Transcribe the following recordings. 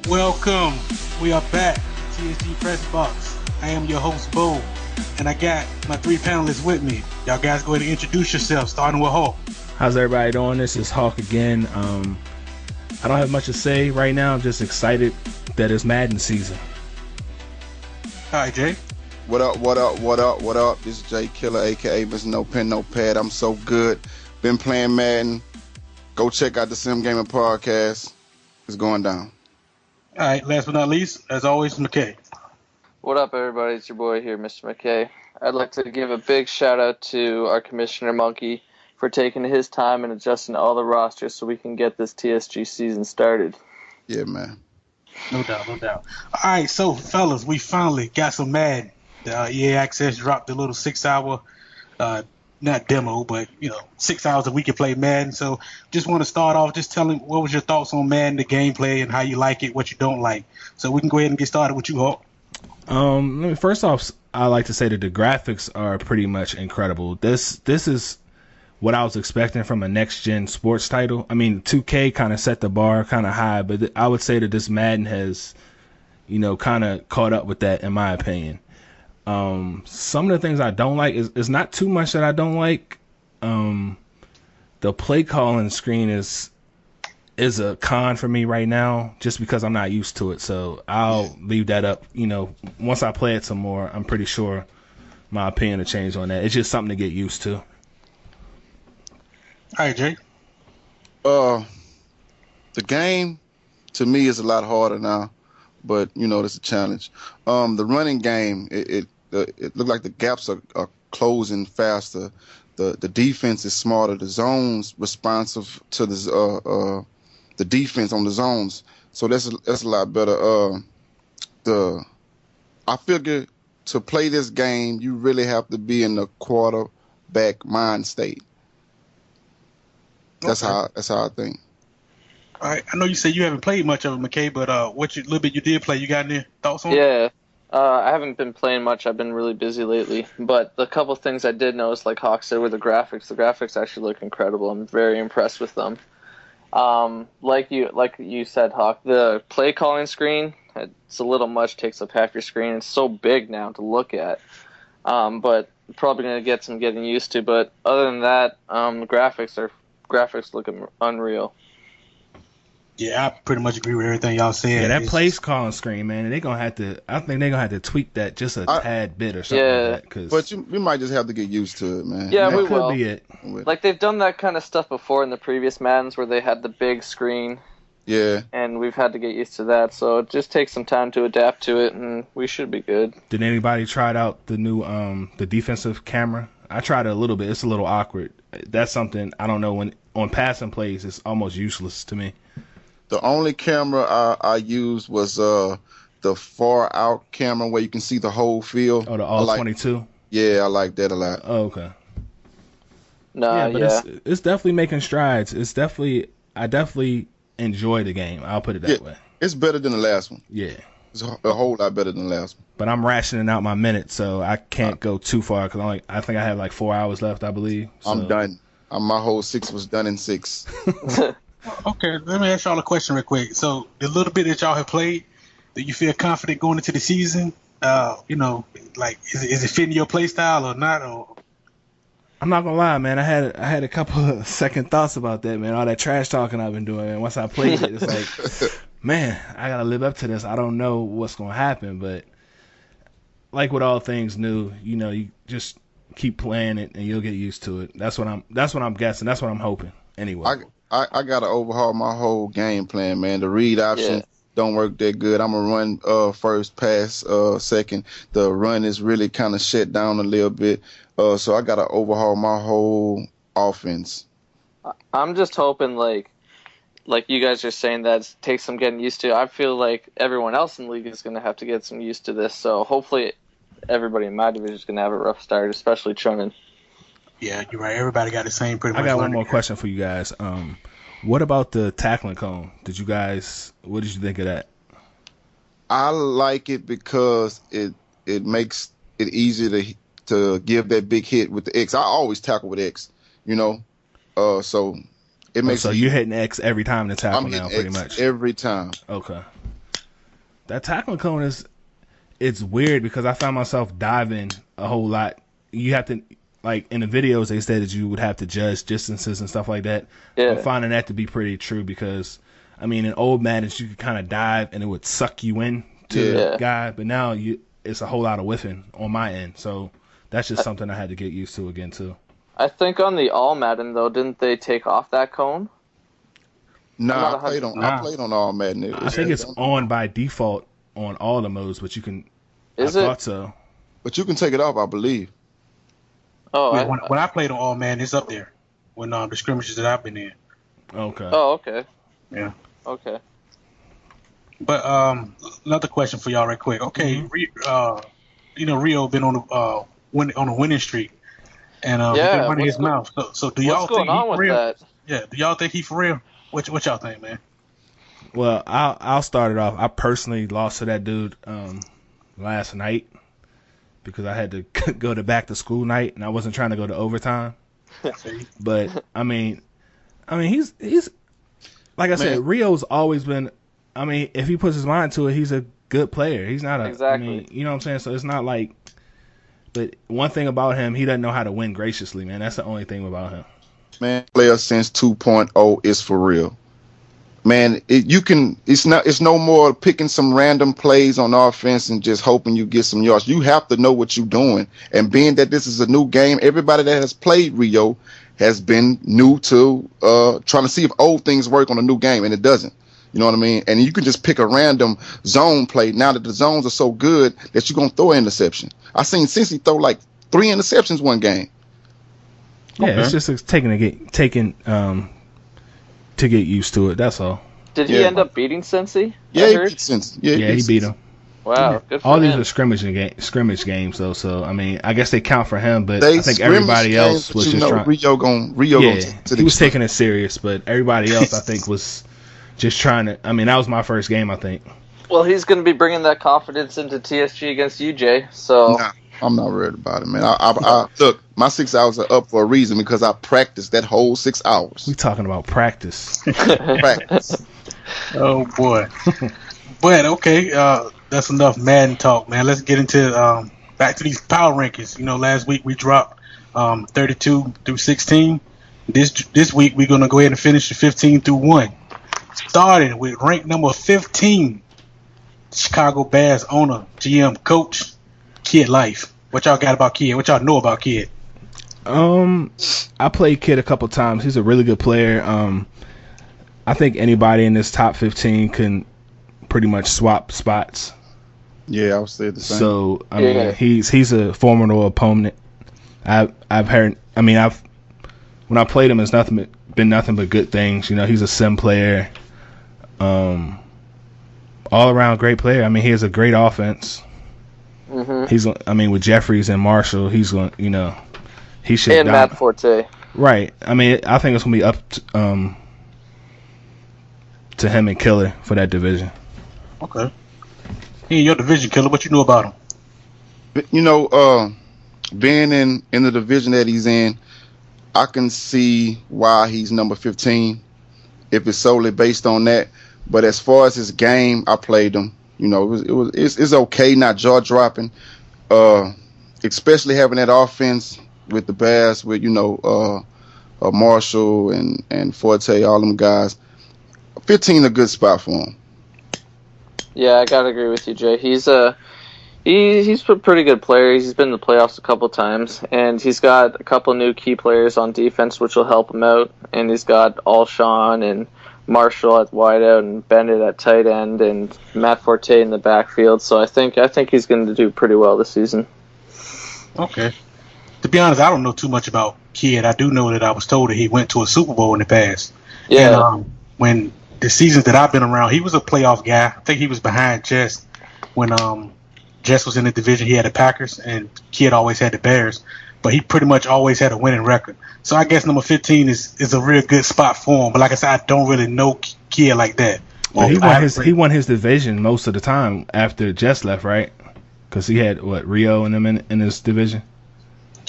Welcome. We are back. TSG Pressbox. I am your host, Bo, and I got my three panelists with me. Y'all guys go ahead and introduce yourselves, starting with Hawk. How's everybody doing? This is Hawk again. I don't have much to say right now. I'm just excited that it's Madden season. All right, Jay. What up? This is Jay Killer, a.k.a. Mr. No Pen, No Pad. I'm so good. Been playing Madden. Go check out the Sim Gaming Podcast. It's going down. All right, last but not least, as always, McKay. What up, everybody? It's your boy here, Mr. McKay. I'd like to give a big shout-out to our Commissioner Monkey for taking his time and adjusting all the rosters so we can get this TSG season started. Yeah, man. No doubt. All right, so, fellas, we finally got some Madden. EA Access dropped a little 6-hour, not demo, but, 6 hours that we can play Madden. So just want to start off just telling what was your thoughts on Madden, the gameplay, and how you like it, what you don't like. So we can go ahead and get started with you, Hawk. First off, I like to say that the graphics are pretty much incredible. This is what I was expecting from a next-gen sports title. I mean, 2K kind of set the bar kind of high, but I would say that this Madden has, kind of caught up with that, in my opinion. Some of the things I don't like is not too much that I don't like. The play calling screen is a con for me right now, just because I'm not used to it. So I'll leave that up. Once I play it some more, I'm pretty sure my opinion will change on that. It's just something to get used to. All right, Jay. The game, to me, is a lot harder now, but, it's a challenge. The running game, it looked like the gaps are closing faster. The defense is smarter. The zones responsive to the defense on the zones. So that's a lot better. I figure to play this game, you really have to be in the quarterback mind state. That's how I think. All right, I know you said you haven't played much of it, McKay, but what little bit you did play, you got any thoughts on it? Yeah, I haven't been playing much. I've been really busy lately. But the couple things I did notice, like Hawk said, were the graphics actually look incredible. I'm very impressed with them. Like you said, Hawk, the play calling screen, it's a little much, takes up half your screen. It's so big now to look at. But probably going to get some getting used to. But other than that, the graphics look unreal. Yeah, I pretty much agree with everything y'all said. Yeah, that place calling screen, man, I think they're gonna have to tweak that just a tad bit or something like that. But we might just have to get used to it, man. Yeah, that we could will. be it. Like, they've done that kind of stuff before in the previous Maddens where they had the big screen. Yeah. And we've had to get used to that, so it just takes some time to adapt to it, and we should be good. Did anybody try out the new the defensive camera? I tried it a little bit. It's a little awkward. That's something I don't know, when on passing plays it's almost useless to me. The only camera I used was the far out camera where you can see the whole field. Oh, the all-22? Yeah, I like that a lot. Oh, okay. Yeah. It's definitely making strides. I definitely enjoy the game. I'll put it that way. It's better than the last one. Yeah. It's a whole lot better than the last one. But I'm rationing out my minutes, so I can't go too far because I think I have like 4 hours left, I believe. So. I'm done. My whole 6 was done in 6. Okay, let me ask y'all a question real quick. So, the little bit that y'all have played, do you feel confident going into the season? Is it fitting your play style or not? Or I'm not gonna lie, man. I had a couple of second thoughts about that, man. All that trash talking I've been doing, and once I played it, it's like, man, I gotta live up to this. I don't know what's gonna happen, but like with all things new, you just keep playing it and you'll get used to it. That's what I'm guessing. That's what I'm hoping. Anyway. I gotta overhaul my whole game plan, man. The read option don't work that good. I'm gonna run first, pass second. The run is really kind of shut down a little bit. So I gotta overhaul my whole offense. I'm just hoping, like you guys are saying, that it takes some getting used to. I feel like everyone else in the league is gonna have to get some used to this. So hopefully everybody in my division is gonna have a rough start, especially Truman. Yeah, you're right. Everybody got the same pretty much. I got one more question for you guys. What about the tackling cone? What did you think of that? I like it because it makes it easier to give that big hit with the X. I always tackle with X, so it makes. So you're hitting X every time the tackle now, pretty much. Every time. Okay. That tackling cone it's weird because I found myself diving a whole lot. You have to, like, in the videos they said that you would have to judge distances and stuff like that. Yeah. I'm finding that to be pretty true because, I mean, in old Madden you could kind of dive and it would suck you in to the guy, but now it's a whole lot of whiffing on my end. So that's just something I had to get used to again too. I think on the All Madden though, didn't they take off that cone? No, I played on All Madden. I think it's on by default on all the modes, but you can. I thought so. But you can take it off, I believe. Oh, when I played on All Madden, it's up there. When the scrimmages that I've been in. Okay. Oh, okay. Yeah. Okay. But another question for y'all, right quick. Okay, Rio been on a winning streak, and he's been running his mouth. So do y'all think he's for real? That? Yeah. Do y'all think he's for real? What y'all think, man? Well, I'll start it off. I personally lost to that dude last night because I had to go to back to school night and I wasn't trying to go to overtime. But I mean he's like I said, Rio's always been. I mean, if he puts his mind to it, he's a good player. He's not exactly. I mean, you know what I'm saying? So it's not like. But one thing about him, he doesn't know how to win graciously, man. That's the only thing about him. Man, player since 2.0 is for real. Man, it's no more picking some random plays on offense and just hoping you get some yards. You have to know what you're doing. And being that this is a new game, everybody that has played Rio has been new to trying to see if old things work on a new game, and it doesn't. You know what I mean? And you can just pick a random zone play now that the zones are so good that you're going to throw an interception. I seen Cincy throw like 3 interceptions one game. Yeah, it's just taking to get used to it. That's all. Did he end up beating Cincy? Yeah, he beat Cincy. Yeah, he beat him. Wow, good for all him. These are scrimmage games though. So I mean, I guess they count for him, but I think everybody else was just trying. He was taking it serious, but everybody else I think was just trying to. I mean, that was my first game, I think. Well, he's going to be bringing that confidence into TSG against you, Jay. So. Nah, I'm not worried about it, man. I look, my 6 hours are up for a reason because I practiced that whole 6 hours. We talking about practice. Practice. Oh boy. But okay, that's enough Madden talk, man. Let's get into back to these power rankings. You know, last week we dropped 32 through 16. This week we're gonna go ahead and finish the 15 through 1. Starting with rank number 15, Chicago Bears owner, GM, coach, Kid Life. What y'all got about Kid? What y'all know about Kid? I played Kid a couple times. He's a really good player. I think anybody in this top 15 can pretty much swap spots. Yeah, I would say the same. So I mean, he's a formidable opponent. I've heard. I mean, when I played him, it's been nothing but good things. You know, he's a sim player. All around great player. I mean, he has a great offense. Mm-hmm. I mean, with Jeffries and Marshall, he's going. You know, he should. And Matt Forte. Right. I mean, I think it's gonna be up to him and Killer for that division. Okay. He in your division, Killer. What you know about him? You know, being in the division that he's in, I can see why he's number 15 if it's solely based on that. But as far as his game, I played him. You know, it's okay, not jaw dropping. Especially having that offense with the Bears, with Marshall and Forte, all them guys. 15 a good spot for him. Yeah, I gotta agree with you, Jay. He's a pretty good player. He's been in the playoffs a couple times, and he's got a couple new key players on defense, which will help him out. And he's got Alshon and Marshall at wideout, and Bennett at tight end, and Matt Forte in the backfield. So I think he's going to do pretty well this season. Okay. To be honest, I don't know too much about Kid. I do know that I was told that he went to a Super Bowl in the past. Yeah. And, when the seasons that I've been around, he was a playoff guy. I think he was behind Jess when Jess was in the division. He had the Packers, and Kid always had the Bears. But he pretty much always had a winning record. So I guess number 15 is a real good spot for him. But like I said, I don't really know Kid like that. Well, he won his division most of the time after Jess left, right? Because he had, Rio and them in his division?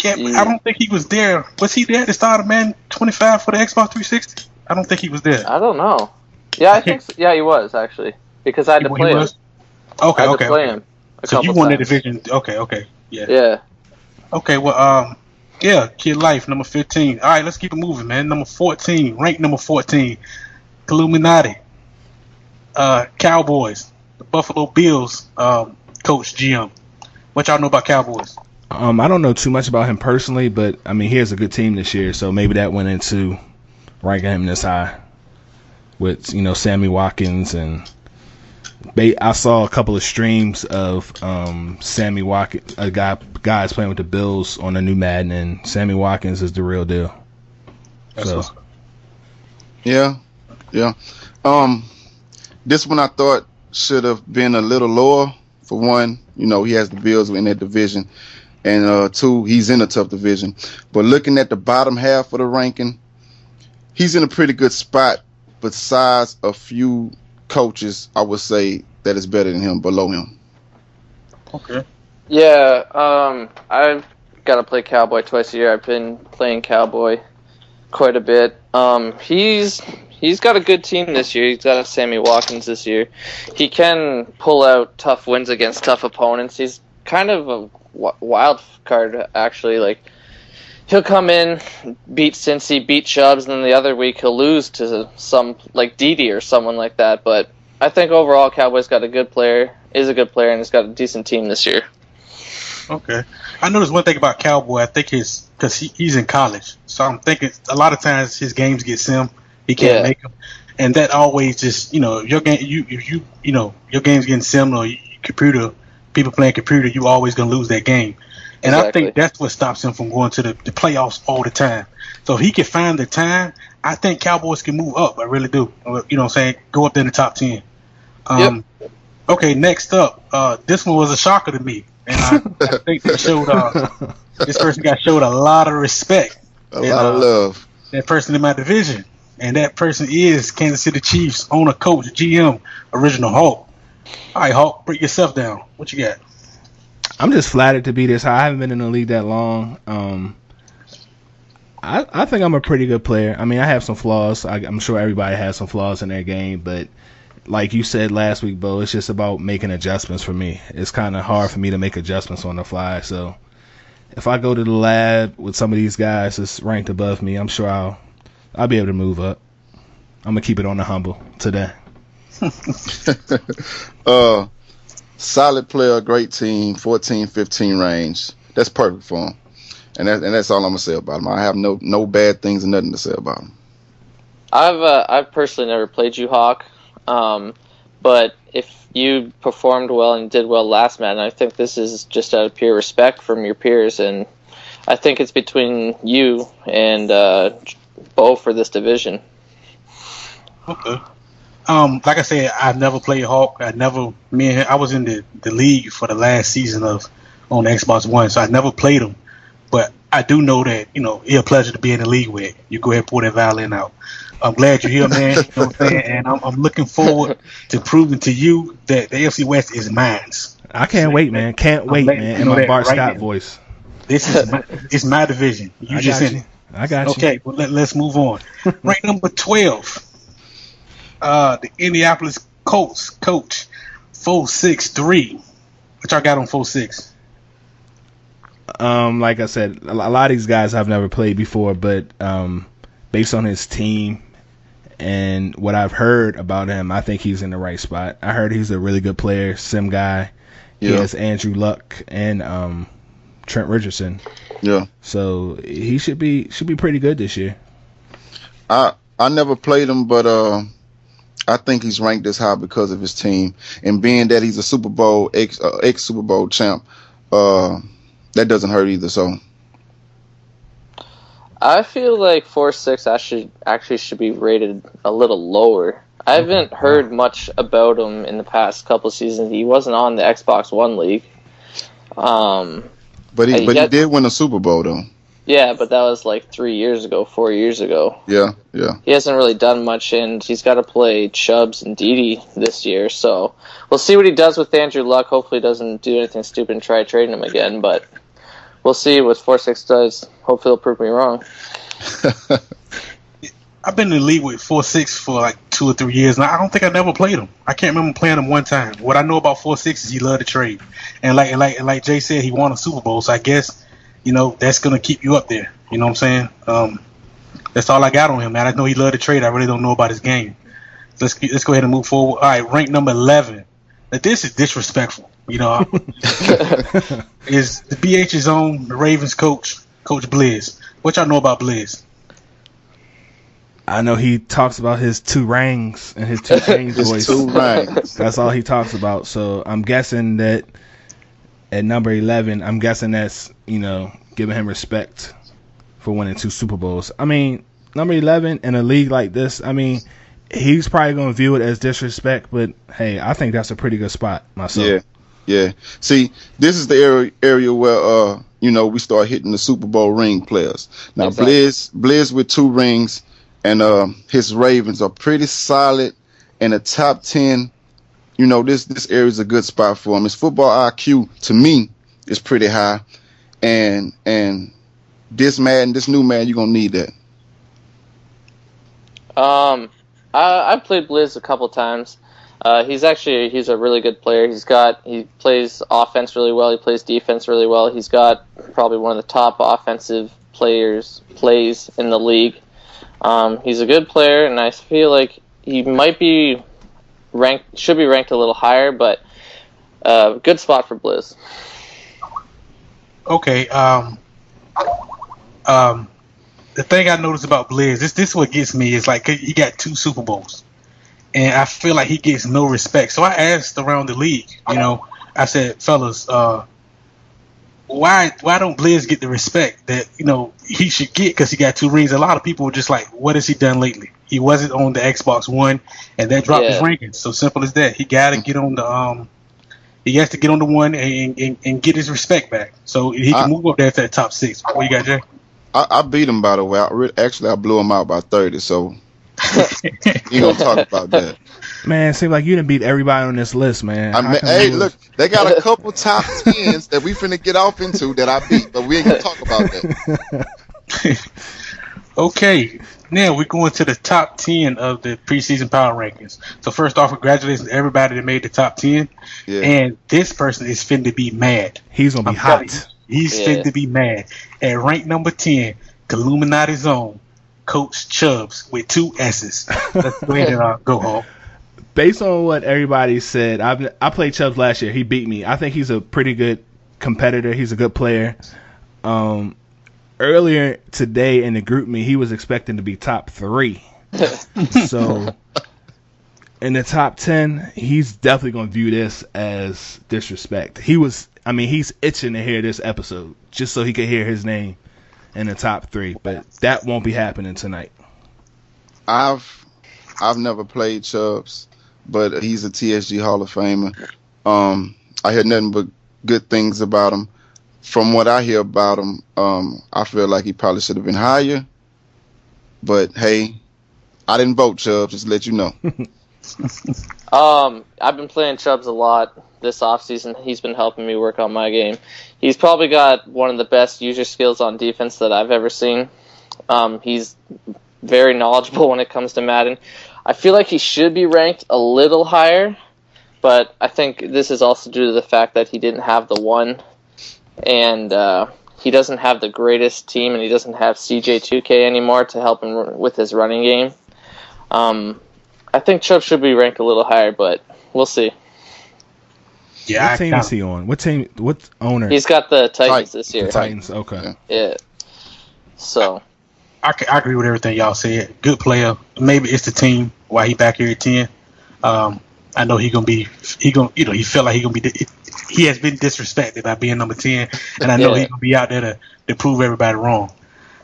Yeah, I don't think he was there. Was he there at the start of Madden 25 for the Xbox 360? I don't think he was there. I don't know. Yeah, I think so. Yeah, he was, actually. Because I had to play him. Okay, I had okay. to play him a So couple you won the times. division. Okay. Yeah. Yeah. Okay, well, yeah, Kid Life, number 15. All right, let's keep it moving, man. Number 14, ranked number 14, Illuminati, Cowboys, the Buffalo Bills, coach, GM. What y'all know about Cowboys? I don't know too much about him personally, but I mean, he has a good team this year, so maybe that went into ranking him this high with, Sammy Watkins. And I saw a couple of streams of Sammy Watkins, guys playing with the Bills on the new Madden, and Sammy Watkins is the real deal. Yeah. This one I thought should have been a little lower. For one, he has the Bills in that division, and two, he's in a tough division. But looking at the bottom half of the ranking, he's in a pretty good spot. Besides a few coaches, I would say that is better than him, below him. Okay. Yeah, I've got to play Cowboy twice a year. I've been playing Cowboy quite a bit. He's got a good team this year. He's got a Sammy Watkins this year. He can pull out tough wins against tough opponents. He's kind of a wild card, actually. Like, he'll come in, beat Cincy, beat Chubbs, and then the other week he'll lose to some, like Dede or someone like that. But I think overall Cowboys got a good player, and has got a decent team this year. Okay. I noticed one thing about Cowboy. I think because he's in college, so I'm thinking a lot of times his games get sim. He can't make them, and that always just your game. Your game's getting sim or people playing computer. You always gonna lose that game, and Exactly. I think that's what stops him from going to the playoffs all the time. So if he can find the time, I think Cowboys can move up. I really do. You know what I'm saying? Go up there in the top 10. Yep. Okay, next up, this one was a shocker to me, and I think they showed this person got showed a lot of respect, A lot of love. That person in my division, and that person is Kansas City Chiefs owner, coach, GM, original Hulk. All right, Hulk, break yourself down. What you got? I'm just flattered to be this high. I haven't been in the league that long. I think I'm a pretty good player. I mean, I have some flaws. I'm sure everybody has some flaws in their game, but like you said last week, Bo, it's just about making adjustments for me. It's kind of hard for me to make adjustments on the fly. So if I go to the lab with some of these guys that's ranked above me, I'm sure I'll be able to move up. I'm going to keep it on the humble today. Solid player, great team, 14-15 range. That's perfect for him. And that's all I'm gonna say about him. I have no bad things and nothing to say about him. I've personally never played you, Hawk, but if you performed well and did well last Madden, I think this is just out of pure respect from your peers, and I think it's between you and Bo for this division. Okay. Like I said, I've never played Hawk. I was in the league for the last season on the Xbox One, so I never played him. But I do know that, it's a pleasure to be in the league with. You go ahead and pull that violin out. I'm glad you're here, man. You know what I'm saying? And I'm looking forward to proving to you that the AFC West is mine. I can't wait, man. Can't wait, man. In my Bart Scott voice. This is it's my division. You just in it. I got you. Okay, well, let's move on. Rank number 12. The Indianapolis Colts coach, 463. What y'all got on 4-6? Like I said, a lot of these guys I've never played before, but based on his team and what I've heard about him, I think he's in the right spot. I heard he's a really good player, sim guy. He has Andrew Luck and Trent Richardson. Yeah. So he should be pretty good this year. I never played him, but I think he's ranked this high because of his team, and being that he's a Super Bowl ex Super Bowl champ, that doesn't hurt either. So I feel like 4-6 actually should be rated a little lower. I haven't heard much about him in the past couple seasons. He wasn't on the Xbox One League. But he did win a Super Bowl though. Yeah, but that was like 4 years ago. Yeah. He hasn't really done much, and he's got to play Chubbs and Dede this year. So we'll see what he does with Andrew Luck. Hopefully he doesn't do anything stupid and try trading him again, but we'll see what 4-6 does. Hopefully he'll prove me wrong. I've been in the league with 4-6 for like 2 or 3 years, and I don't think I never played him. I can't remember playing him one time. What I know about 4-6 is he loved to trade, and like Jay said, he won a Super Bowl. So I guess that's gonna keep you up there. You know what I'm saying? That's all I got on him, man. I know he loved to trade. I really don't know about his game. Let's go ahead and move forward. All right, ranked number 11. Now, this is disrespectful. Is the BH's own Ravens coach, Coach Blizz. What y'all know about Blizz? I know he talks about his 2 rings and his 2 rings voice. 2 rings. That's all he talks about. So I'm guessing that at number 11, I'm guessing that's, giving him respect for winning 2 Super Bowls. I mean, number 11 in a league like this, I mean, he's probably going to view it as disrespect, but hey, I think that's a pretty good spot myself. Yeah. See, this is the area where, we start hitting the Super Bowl ring players. Now, exactly. Blizz with 2 rings. And his Ravens are pretty solid in the top 10. This area is a good spot for him. His football IQ, to me, is pretty high. And this new Madden, you're going to need that. I've played Blizz a couple times. He's a really good player. He plays offense really well. He plays defense really well. He's got probably one of the top offensive plays in the league. He's a good player, and I feel like he might be should be ranked a little higher, but good spot for Blizz. Okay. The thing I noticed about Blizz, this is what gets me, is like he got 2 Super Bowls, and I feel like he gets no respect. So I asked around the league, I said, fellas, why don't Blizz get the respect that he should get because he got 2 rings? A lot of people were just like, what has he done lately? He wasn't on the Xbox One, and that dropped his rankings. So simple as that. He got to get on the he has to get on the one and get his respect back, so he can move up there to the top 6. What you got, Jay? I beat him, by the way. I blew him out by 30. So you gonna talk about that? Man, it seems like you done beat everybody on this list, man. Hey, look, they got a couple top 10s that we finna get off into that I beat, but we ain't gonna talk about that. Okay, now we're going to the top 10 of the preseason power rankings. So first off, congratulations to everybody that made the top 10. Yeah. And this person is finna be mad. He's gonna be hot. He's finna be mad. At rank number 10, Illuminati's own Coach Chubbs with 2 S's. Let's go ahead and go home. Based on what everybody said, I played Chubbs last year. He beat me. I think he's a pretty good competitor. He's a good player. Earlier today in the group me, he was expecting to be top 3. So in the top 10, he's definitely going to view this as disrespect. He's itching to hear this episode just so he could hear his name in the top 3, but that won't be happening tonight. I've never played Chubbs, but he's a TSG Hall of Famer. I hear nothing but good things about him. From what I hear about him, I feel like he probably should have been higher. But hey, I didn't vote Chubbs, just to let you know. I've been playing Chubbs a lot this offseason. He's been helping me work on my game. He's probably got one of the best user skills on defense that I've ever seen. He's very knowledgeable when it comes to Madden. I feel like he should be ranked a little higher, but I think this is also due to the fact that he didn't have the 1, and he doesn't have the greatest team, and he doesn't have CJ2K anymore to help him with his running game. I think Chubb should be ranked a little higher, but we'll see. Yeah, what team is he on? What owner? He's got the Titans this year. The Titans, okay. Yeah. So I agree with everything y'all said. Good player. Maybe it's the team why he back here at 10. I know he felt like he has been disrespected by being number 10, and I know he's gonna be out there to prove everybody wrong.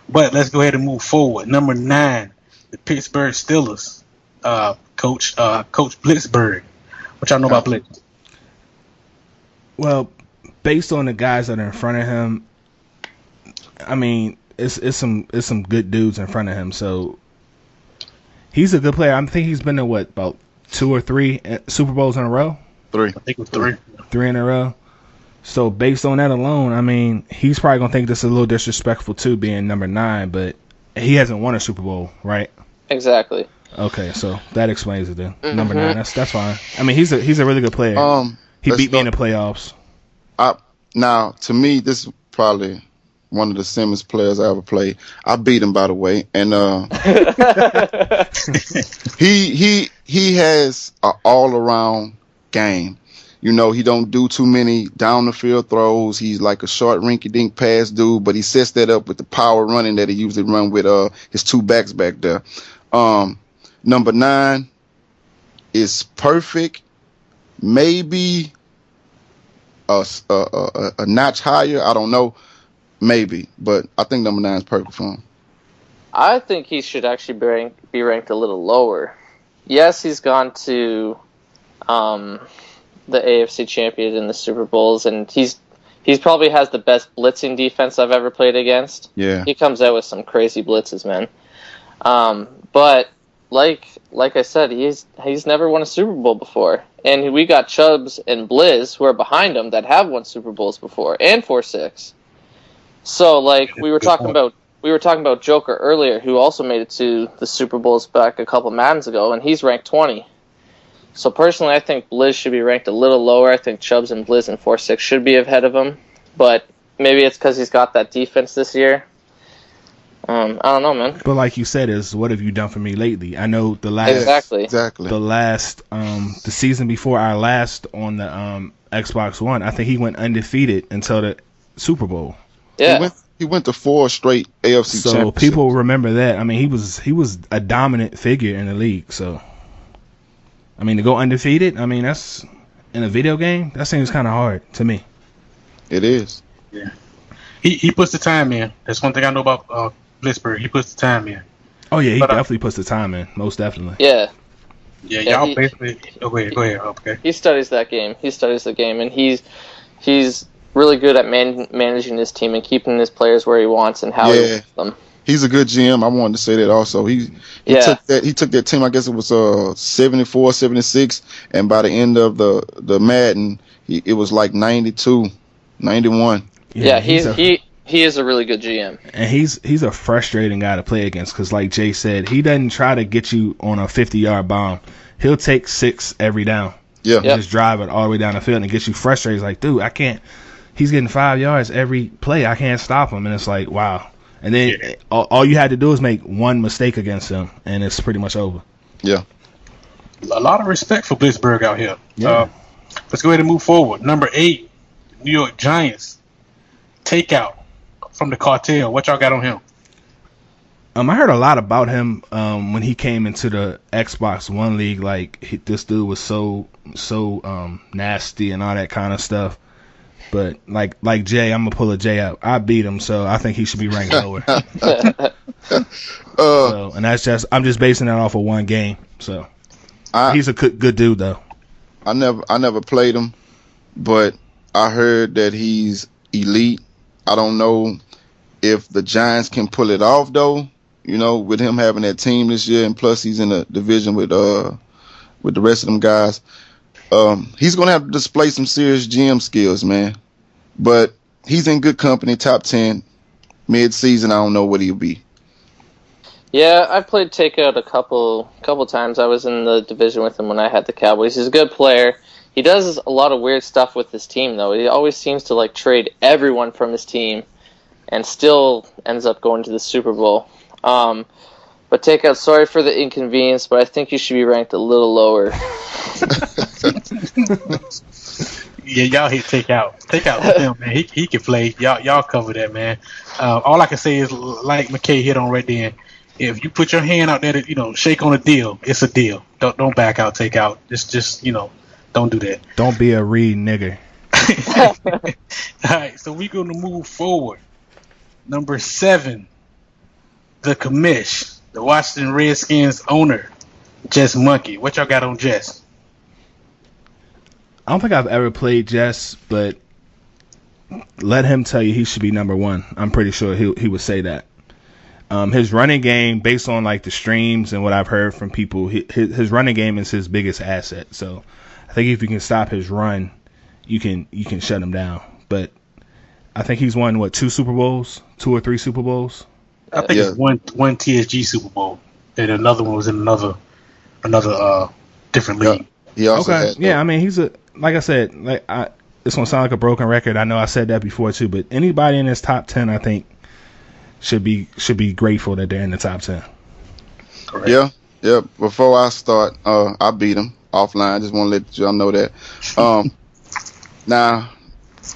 But let's go ahead and move forward. Number 9, the Pittsburgh Steelers. Coach Blitzberg. What y'all know about Blitz? Well, based on the guys that are in front of him, I mean, it's some good dudes in front of him. So he's a good player. I think he's been to about 2 or 3 Super Bowls in a row. 3. I think it was 3. 3 in a row. So based on that alone, I mean, he's probably gonna think this is a little disrespectful too, being number 9. But he hasn't won a Super Bowl, right? Exactly. Okay, so that explains it then. Number 9, that's fine. I mean, he's a really good player. He beat me in the playoffs. Now, to me, this is probably one of the Simmons players I ever played. I beat him, by the way, and he has an all around game. You know, he don't do too many down the field throws. He's like a short rinky dink pass dude, but he sets that up with the power running that he usually run with his two backs back there. Number 9 is perfect. Maybe a notch higher. I don't know. Maybe, but I think number 9 is perfect for him. I think he should actually be ranked a little lower. Yes, he's gone to the AFC champion in the Super Bowls, and he's probably has the best blitzing defense I've ever played against. Yeah, he comes out with some crazy blitzes, man. But like I said, he's never won a Super Bowl before, and we got Chubbs and Blizz who are behind him that have won Super Bowls before and 4-6. So like we were talking about Joker earlier, who also made it to the Super Bowls back a couple Maddens ago, and he's ranked 20. So personally, I think Blizz should be ranked a little lower. I think Chubbs and Blizz and 4-6 should be ahead of him, but maybe it's because he's got that defense this year. I don't know, man. But like you said, is what have you done for me lately? I know the last exactly the last the season before our last on the Xbox One, I think he went undefeated until the Super Bowl. Yeah. He went to 4 straight AFC championships. So people remember that. I mean, he was a dominant figure in the league. So, I mean, to go undefeated, I mean, that's in a video game. That seems kind of hard to me. It is. Yeah. He puts the time in. That's one thing I know about Blitzberg. He puts the time in. Oh yeah, he definitely puts the time in. Most definitely. Yeah. Yeah, y'all basically. Go ahead. Okay. He studies that game. He studies the game, and he's really good at managing his team and keeping his players where he wants and how he wants them. He's a good GM. I wanted to say that also. He took that team, I guess it was 74, 76, and by the end of the Madden, it was like 92, 91. Yeah, he is a really good GM. And he's a frustrating guy to play against because, like Jay said, he doesn't try to get you on a 50-yard bomb. He'll take 6 every down. Yeah. Yep. Just drive it all the way down the field and get you frustrated. He's like, dude, I can't. He's getting 5 yards every play. I can't stop him. And it's like, wow. And then all you had to do is make one mistake against him, and it's pretty much over. Yeah. A lot of respect for Blitzberg out here. Yeah. Let's go ahead and move forward. Number 8, New York Giants. Takeout from the cartel. What y'all got on him? I heard a lot about him when he came into the Xbox One League. Like, this dude was so nasty and all that kind of stuff. But like Jay, I'm gonna pull a Jay out. I beat him, so I think he should be ranked lower. And I'm just basing that off of one game. So he's a good dude though. I never played him, but I heard that he's elite. I don't know if the Giants can pull it off though. You know, with him having that team this year, and plus he's in a division with the rest of them guys. He's gonna have to display some serious GM skills, man. But he's in good company, top 10. Mid-season, I don't know what he'll be. Yeah, I played Takeout a couple times. I was in the division with him when I had the Cowboys. He's a good player. He does a lot of weird stuff with his team, though. He always seems to trade everyone from his team, and still ends up going to the Super Bowl. But Takeout, sorry for the inconvenience, but I think you should be ranked a little lower. Yeah, y'all hit Takeout with him, man. He can play. Y'all cover that, man. All I can say is, like McKay hit on right then, if you put your hand out there to, shake on a deal, it's a deal. Don't back out, Takeout. Just don't do that. Don't be a Reed nigger. All right, so we're going to move forward. Number 7, the commish, the Washington Redskins owner, Jess Monkey. What y'all got on Jess? I don't think I've ever played Jess, but let him tell you he should be number 1. I'm pretty sure he would say that. His running game, based on the streams and what I've heard from people, his running game is his biggest asset. So I think if you can stop his run, you can shut him down. But I think he's won 2 Super Bowls, 2 or 3 Super Bowls. I think it's one TSG Super Bowl. and another one was in another different league. He also Okay. had Yeah, I mean, he's like I said, it's gonna sound like a broken record. I know I said that before too, but anybody in this top 10, I think, should be grateful that they're in the top 10. Correct. Yeah. Before I start, I beat him offline. Just want to let y'all know that. Now,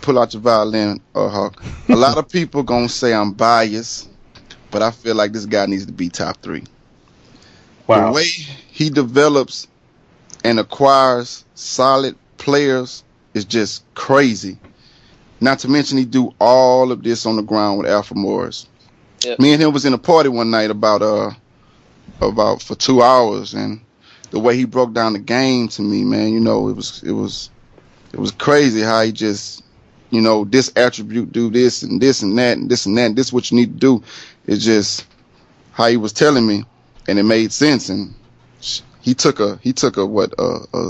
pull out your violin, Hawk. A lot of people gonna say I'm biased, but I feel like this guy needs to be top 3. Wow. The way he develops and acquires solid players is just crazy. Not to mention he do all of this on the ground with Alfred Morris. Yep. Me and him was in a party one night about for 2 hours, and the way he broke down the game to me, man, you know, it was crazy how he just, you know, this attribute do this and this and that and this and that. And this is what you need to do. It's just how he was telling me, and it made sense. And he took a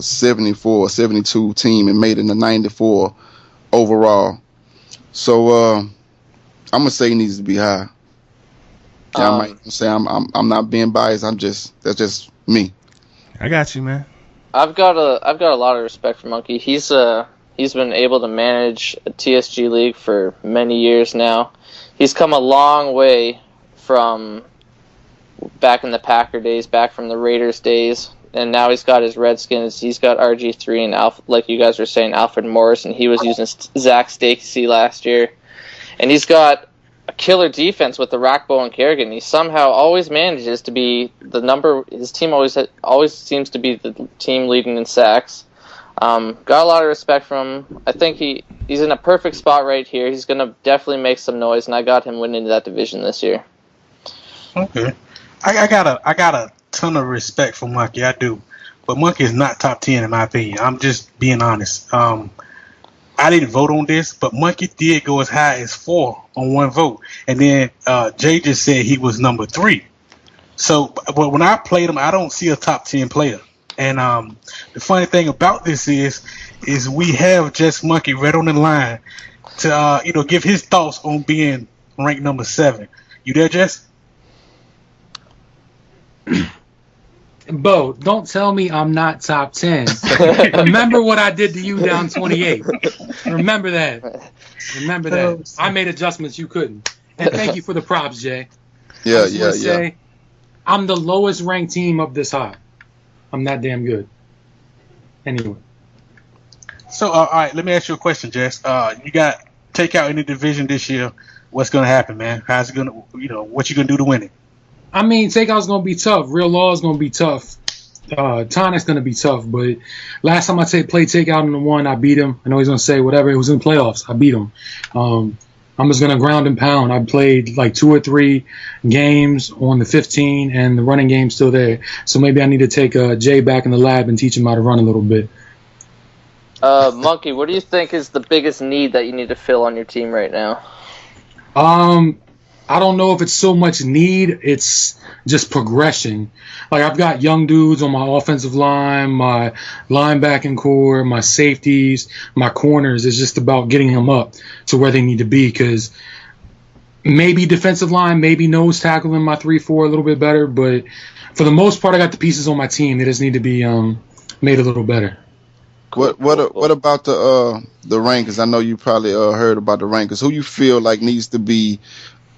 74, 72 team and made it a 94 overall. So I'm gonna say he needs to be high. Yeah, I might say I'm not being biased. That's just me. I got you, man. I've got a lot of respect for Monkey. He's been able to manage a TSG league for many years now. He's come a long way from back in the Packer days, back from the Raiders days, and now he's got his Redskins. He's got RG3 and like you guys were saying, Alfred Morris, and he was using Zach Stacey last year. And he's got a killer defense with the Rackbo and Kerrigan. He somehow always manages to be the number. His team always seems to be the team leading in sacks. Got a lot of respect from him. I think he's in a perfect spot right here. He's going to definitely make some noise, and I got him winning that division this year. Okay. I got a ton of respect for Monkey. I do. But Monkey is not top 10 in my opinion. I'm just being honest. I didn't vote on this, but Monkey did go as high as 4 on one vote. And then Jay just said he was number 3. So but when I played him, I don't see a top 10 player. And the funny thing about this is we have Jess Monkey right on the line to give his thoughts on being ranked number 7. You there, Jess? Bo, don't tell me I'm not top 10. Remember what I did to you down 28. Remember that. I made adjustments you couldn't. And thank you for the props, Jay. Yeah. Say, I'm the lowest ranked team up this high. I'm that damn good. Anyway. So, all right, let me ask you a question, Jess. You got take out any division this year. What's going to happen, man? How's it going to, what you going to do to win it? I mean, takeout's going to be tough. Real law is going to be tough. Tonic's going to be tough. But last time I played takeout in the 1, I beat him. I know he's going to say whatever. It was in the playoffs. I beat him. I'm just going to ground and pound. I played like 2 or 3 games on the 15, and the running game's still there. So maybe I need to take Jay back in the lab and teach him how to run a little bit. Monkey, what do you think is the biggest need that you need to fill on your team right now? I don't know if it's so much need. It's just progression. Like, I've got young dudes on my offensive line, my linebacking core, my safeties, my corners. It's just about getting them up to where they need to be, because maybe defensive line, maybe nose tackle in my 3-4 a little bit better. But for the most part, I got the pieces on my team. They just need to be made a little better. What about the rankings? I know you probably heard about the rankings. Who you feel like needs to be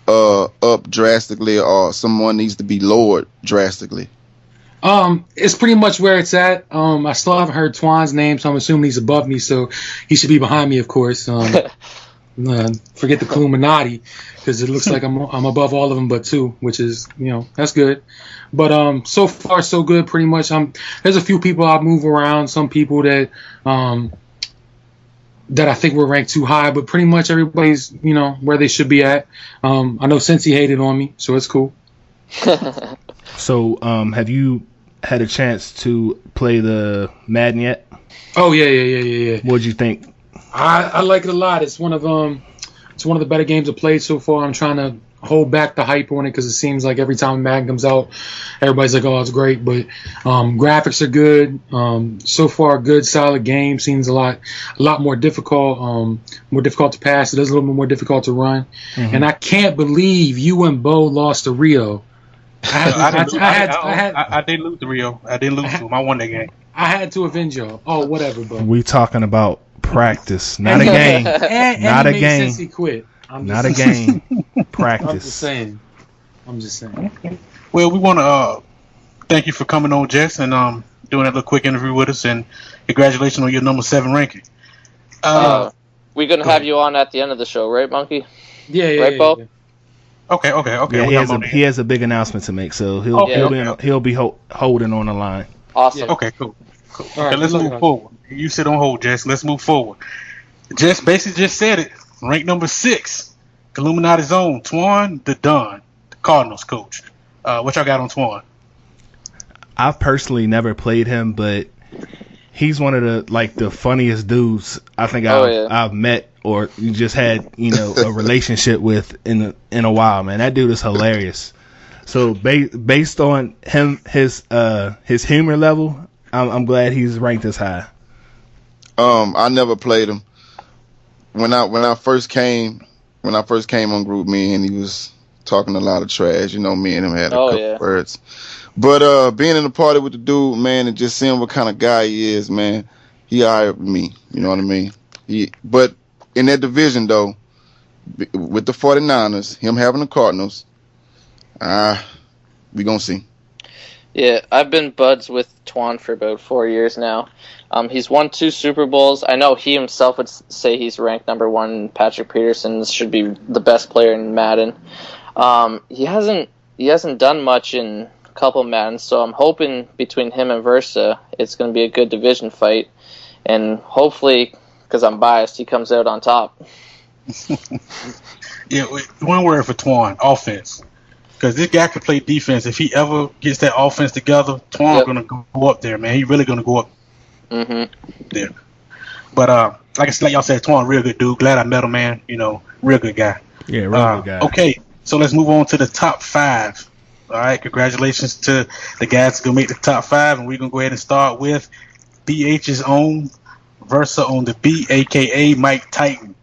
up drastically, or someone needs to be lowered drastically? It's pretty much where it's at. I still haven't heard Twan's name, so I'm assuming he's above me, so he should be behind me, of course. Forget the Illuminati, because it looks like I'm above all of them but 2, which is, that's good. But so far so good. Pretty much, there's a few people I move around. Some people that I think were ranked too high, but pretty much everybody's, where they should be at. I know Cincy hated on me, so it's cool. So, have you had a chance to play the Madden yet? Oh yeah. What'd you think? I like it a lot. It's one of the better games I've played so far. I'm trying to hold back the hype on it, because it seems like every time Madden comes out, everybody's like, "Oh, it's great." But graphics are good. So far, good, solid game. Seems a lot more difficult. More difficult to pass. It is a little bit more difficult to run. Mm-hmm. And I can't believe you and Bo lost to Rio. I didn't lose to Rio. I didn't lose to him. I won that game. I had to avenge y'all. Oh, whatever, bro. We talking about practice, not a game. Not a game. Since he quit. Not a game. Practice. I'm just saying. Okay. Well, we want to thank you for coming on, Jess, and doing that little quick interview with us, and congratulations on your number 7 ranking. We're gonna have you on at the end of the show, right, Monkey? Yeah, right, Bo? Yeah. Okay. Yeah, he has a big announcement to make, so he'll be holding on the line. Awesome. Yeah. Okay, cool. All right, okay, let's move forward. You sit on hold, Jess. Let's move forward. Jess basically just said it. Rank number 6, Illuminati's own Twan the Don, the Cardinals coach. What y'all got on Twan? I've personally never played him, but he's one of the funniest dudes I think I've met or just had a relationship with in a while, man. That dude is hilarious. So based on his humor level, I'm glad he's ranked as high. I never played him. When I first came on Group Me, and he was talking a lot of trash. Me and him had a couple words. But being in the party with the dude, man, and just seeing what kind of guy he is, man, he hired me. You know what I mean? But in that division, though, with the 49ers, him having the Cardinals, we gonna see. Yeah, I've been buds with Twan for about 4 years now. He's won 2 Super Bowls. I know he himself would say he's ranked number 1. Patrick Peterson should be the best player in Madden. He hasn't done much in a couple of Maddens, so I'm hoping between him and Versa, it's going to be a good division fight. And hopefully, because I'm biased, he comes out on top. Yeah, one word for Twan: offense. Because this guy can play defense. If he ever gets that offense together, Twan's going to go up there, man. He's really going to go up there. But like y'all said, Twan, real good dude. Glad I met him, man. Real good guy. Yeah, real good guy. Okay, so let's move on to the top 5. All right, congratulations to the guys who going to make the top 5. And we're going to go ahead and start with BH's own Versa on the B, a.k.a. Mike Titan,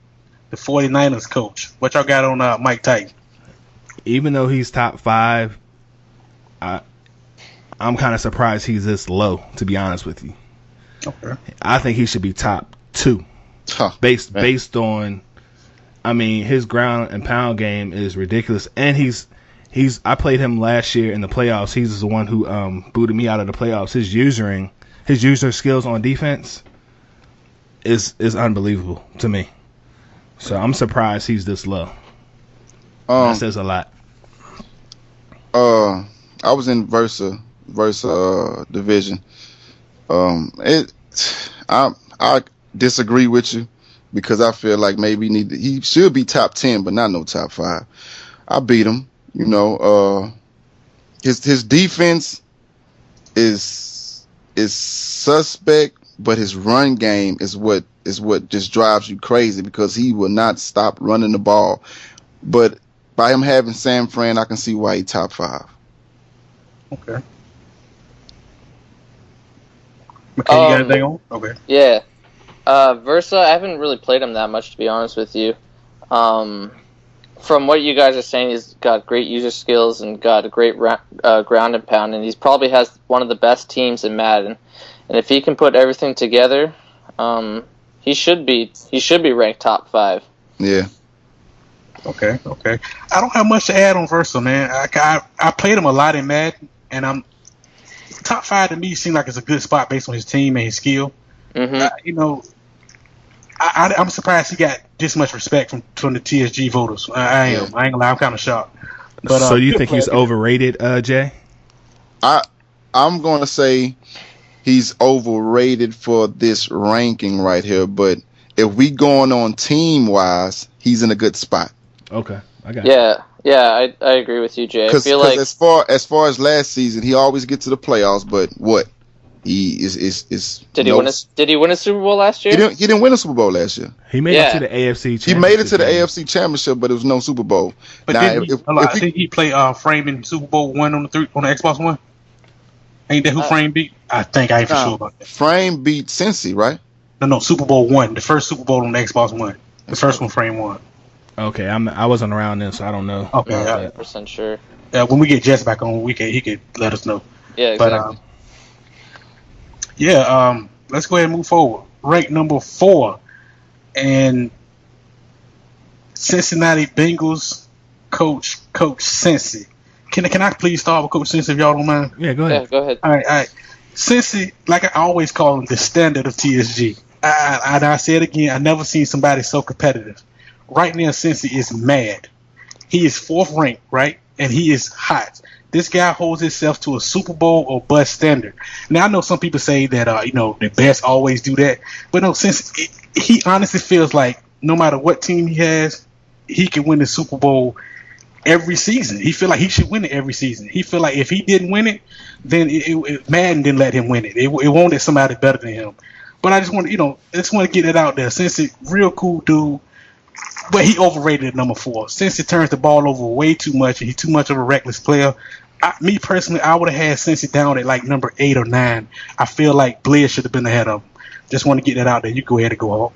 the 49ers coach. What y'all got on Mike Titan? Even though he's top 5, I'm kind of surprised he's this low, to be honest with you. Okay. I think he should be top 2. Based on, his ground and pound game is ridiculous. And I played him last year in the playoffs. He's the one who booted me out of the playoffs. His user skills on defense is unbelievable to me. So I'm surprised he's this low. That says a lot. I was in Versa division. I disagree with you because I feel like maybe he should be top 10, but not no top 5. I beat him. His defense is suspect, but his run game is what just drives you crazy because he will not stop running the ball. But by him having San Fran, I can see why he top 5. Okay. McKay, you got anything on? Okay. Yeah. Versa, I haven't really played him that much, to be honest with you. From what you guys are saying, he's got great user skills and got a great ground and pound, and he probably has one of the best teams in Madden. And if he can put everything together, he should be ranked top 5. Yeah. Okay. I don't have much to add on Versa, man. I played him a lot in Madden, and top 5 to me seems like it's a good spot based on his team and his skill. Mm-hmm. I'm surprised he got this much respect from the TSG voters. I am. I ain't gonna lie, I'm kind of shocked. But, so you think he's overrated, Jay? I'm going to say he's overrated for this ranking right here, but if we going on team-wise, he's in a good spot. Okay, I got it. Yeah, I agree with you, Jay. I feel like as far as last season, he always gets to the playoffs, but what? He is Did he win a Super Bowl last year? He didn't win a Super Bowl last year. He made it to the AFC Championship. He made it to the AFC Championship, but it was no Super Bowl. But now, I think he played Frame in Super Bowl 1 on the Xbox One. Ain't that who Frame beat? I ain't for sure about that. Frame beat Cincy, right? No, Super Bowl 1, the first Super Bowl on the Xbox One. The first one Frame won. Okay, I wasn't around then, so I don't know. Okay, I'm not 100% sure. when we get Jess back on, he could let us know. Yeah, exactly. But let's go ahead and move forward. Rank number 4, and Cincinnati Bengals coach Cincy. Can I please start with Coach Cincy if y'all don't mind? Yeah, go ahead. Yeah, go ahead. All right. Cincy, like I always call him, the standard of TSG. I say it again, I never seen somebody so competitive. Right now, Cincy is mad. He is 4th ranked, right? And he is hot. This guy holds himself to a Super Bowl or bust standard. Now, I know some people say that, the best always do that. But no, he honestly feels like no matter what team he has, he can win the Super Bowl every season. He feel like he should win it every season. He feel like if he didn't win it, then Madden didn't let him win it. It wanted somebody better than him. But I just want to get it out there. Cincy, real cool dude, but he overrated at number 4. Cincy turns the ball over way too much, and he's too much of a reckless player. Me personally, I would have had Cincy down at like number 8 or 9. I feel like Blair should have been ahead of him. Just want to get that out there. You go ahead and go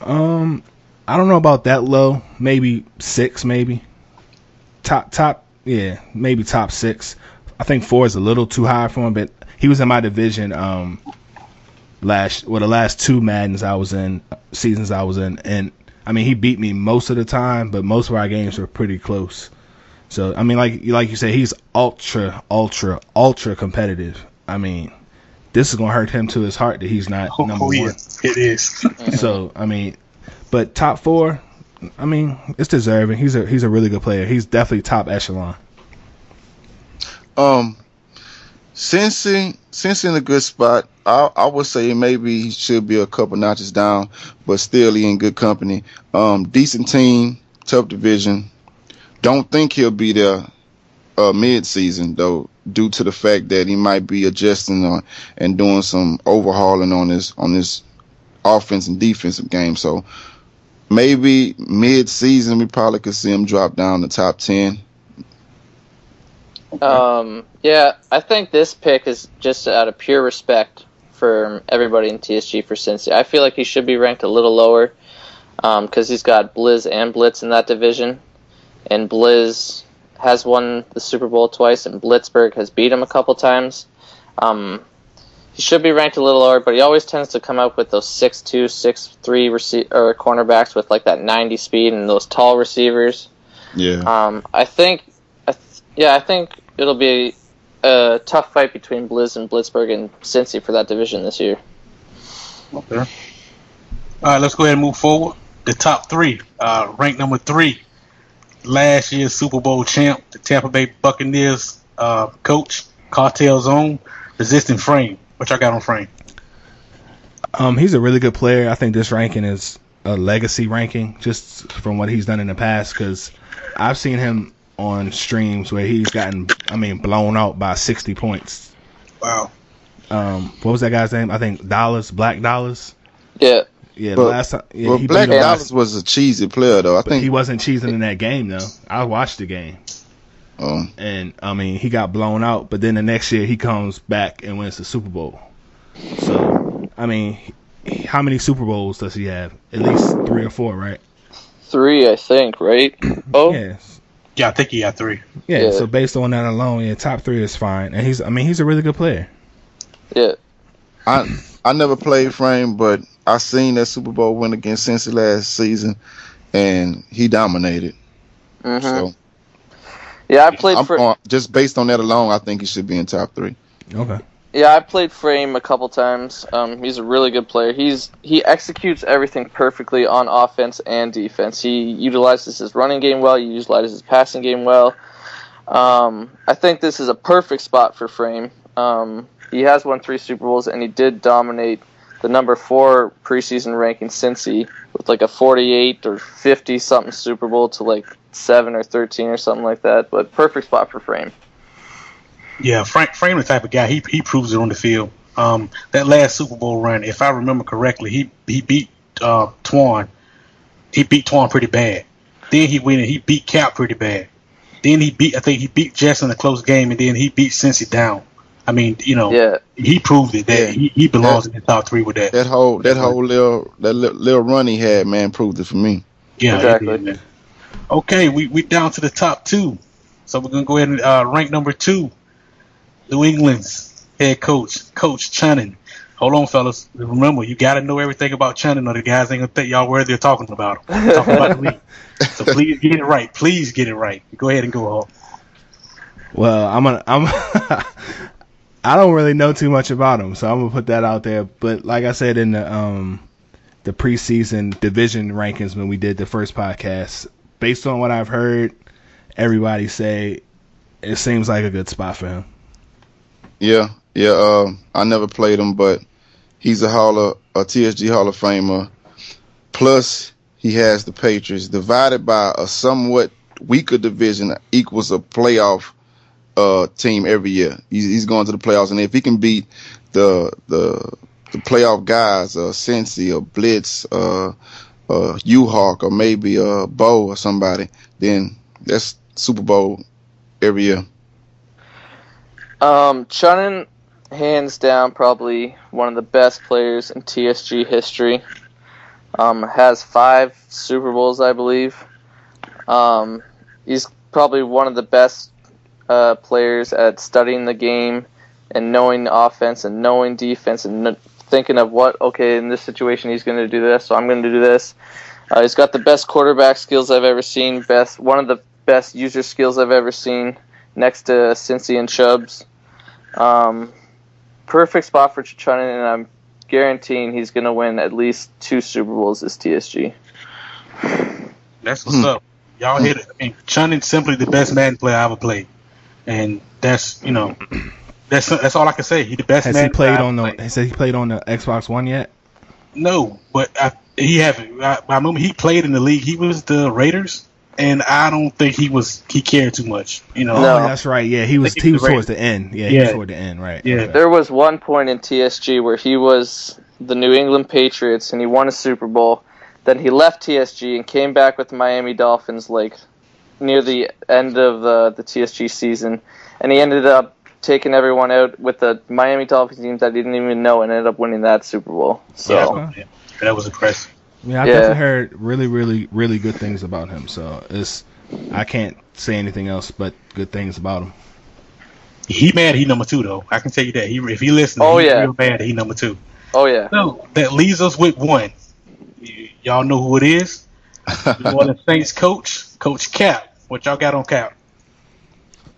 home. I don't know about that low. Maybe 6, maybe. Top, yeah, maybe top 6. I think 4 is a little too high for him, but he was in my division the last 2 Maddens I was in, seasons I was in, and I mean he beat me most of the time, but most of our games were pretty close. So I mean, like you said, he's ultra competitive. I mean, this is gonna hurt him to his heart that he's not number 1. Yeah, it is. So I mean, but top 4, I mean, it's deserving. He's a really good player. He's definitely top echelon. Cincy in a good spot. I would say maybe he should be a couple notches down, but still he in good company. Decent team, tough division. Don't think he'll be there mid-season though, due to the fact that he might be adjusting and doing some overhauling on his offense and defensive game. So maybe mid-season we probably could see him drop down to top 10. Yeah, I think this pick is just out of pure respect for everybody in TSG for Cincy. I feel like he should be ranked a little lower because he's got Blizz and Blitz in that division, and Blizz has won the Super Bowl twice, and Blitzburg has beat him a couple times. He should be ranked a little lower, but he always tends to come up with those 6'2", 6'3" cornerbacks with like that 90 speed and those tall receivers. Yeah. I think it'll be a tough fight between Blizz and Blitzburg and Cincy for that division this year. Okay. All right, let's go ahead and move forward. The top 3, ranked number 3, last year's Super Bowl champ, the Tampa Bay Buccaneers coach, Cartel Zone, resisting Frame. What y'all got on Frame? He's a really good player. I think this ranking is a legacy ranking just from what he's done in the past, because I've seen him on streams where he's gotten, blown out by 60 points. Wow. What was that guy's name? I think Black Dollars. Yeah. Yeah, but, the last time. Yeah, well, Black Dollars was a cheesy player, though. I think he wasn't cheesing in that game, though. I watched the game. Oh. And, he got blown out, but then the next year he comes back and wins the Super Bowl. So, how many Super Bowls does he have? At least 3 or 4, right? 3, I think, right? Oh. Yes. Yeah, I think he got 3. Yeah, so based on that alone, top 3 is fine. And he's a really good player. Yeah. I never played Frame, but I seen that Super Bowl win against Cincy last season, and he dominated. Mm-hmm. So, yeah, I played just based on that alone, I think he should be in top 3. Okay. Yeah, I played Frame a couple times. He's a really good player. He executes everything perfectly on offense and defense. He utilizes his running game well. He utilizes his passing game well. I think this is a perfect spot for Frame. He has won 3 Super Bowls, and he did dominate the number 4 preseason ranking Cincy with like a 48 or 50 something Super Bowl to like 7 or 13 or something like that. But perfect spot for Frame. Yeah, Frame the type of guy. He proves it on the field. That last Super Bowl run, if I remember correctly, he beat Twan. He beat Twan pretty bad. Then he went and he beat Cap pretty bad. Then he beat Jess in a close game, and then he beat Cincy down. He proved it that he belongs in the top 3 with that. That whole little run he had, man, proved it for me. Yeah, exactly. Man. Okay, we down to the top 2. So we're going to go ahead and rank number 2. New England's head coach, Coach Channing. Hold on, fellas. Remember, you got to know everything about Channing or the guys ain't going to think y'all worthy of talking about him. We're talking about the league. So please get it right. Please get it right. Go ahead and go, Hawk. Well, I don't really know too much about him, so I'm gonna put that out there. But like I said in the preseason division rankings when we did the first podcast, based on what I've heard everybody say, it seems like a good spot for him. Yeah. I never played him, but he's a TSG Hall of Famer. Plus, he has the Patriots. Divided by a somewhat weaker division equals a playoff team every year. He's going to the playoffs, and if he can beat the playoff guys, Cincy or Blitz, U-Hawk, or maybe Bo or somebody, then that's Super Bowl every year. Channing, hands down, probably one of the best players in TSG history. Has 5 Super Bowls, I believe. He's probably one of the best players at studying the game and knowing offense and knowing defense and thinking of in this situation he's going to do this, so I'm going to do this. He's got the best quarterback skills I've ever seen, one of the best user skills I've ever seen, next to Cincy and Chubbs. Perfect spot for Channing, and I'm guaranteeing he's going to win at least 2 Super Bowls as TSG. That's what's up. Y'all hit it. I mean, Channing's simply the best Madden player I ever played. And that's that's all I can say. He's the best. Has he played on the Xbox One yet? No, but he haven't. I remember he played in the league. He was the Raiders, and I don't think he cared too much. No. Oh, that's right. Yeah, he was towards the end. Yeah, he was toward the end. Right. Yeah. Okay. There was one point in TSG where he was the New England Patriots and he won a Super Bowl. Then he left TSG and came back with the Miami Dolphins near the end of the TSG season, and he ended up taking everyone out with the Miami Dolphins team that he didn't even know and ended up winning that Super Bowl. So yeah, that was impressive. Yeah, I definitely heard really, really, really good things about him. So I can't say anything else but good things about him. He mad he number 2 though. I can tell you that. If he listens, he's real mad he number 2. Oh yeah. So that leaves us with 1. Y'all know who it is. New Orleans Saints Coach Cap. What y'all got on Cap?